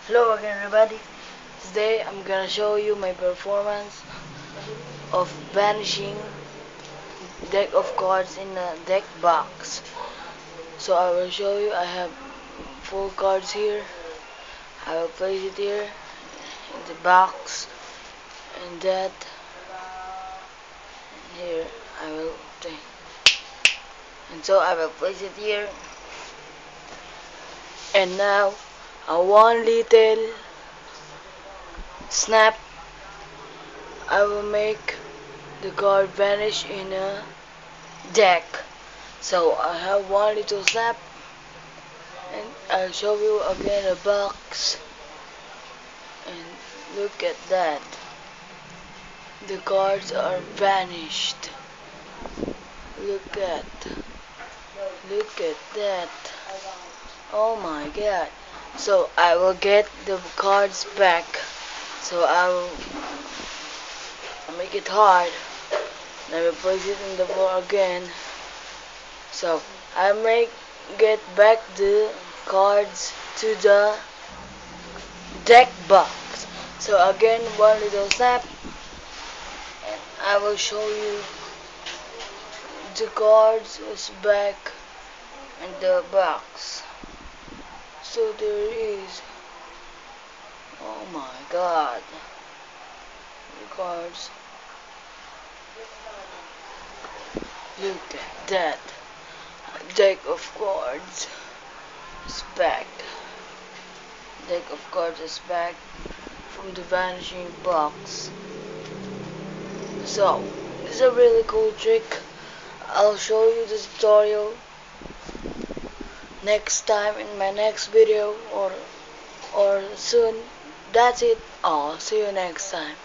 Hello again everybody. Today I'm gonna show you my performance of banishing deck of cards in a deck box. So I will show you. I have 4 cards here. I will place it here in the box and that here I will take. And so I will place it here. And now a one little snap I will make the card vanish in a deck. So I have one little snap and I'll show you again a box and look at that. The cards are vanished. Look at that. Oh my god. So I will get the cards back. So I will make it hard. And I will place it in the floor again. So I make get back the cards to the deck box. So again one little snap and I will show you the cards is back in the box. So there is, oh my god, the cards. Look at that. Deck of cards is back. Deck of cards is back from the vanishing box. So this is a really cool trick. I'll show you the tutorial next time in my next video or soon. That's it. I'll see you next time.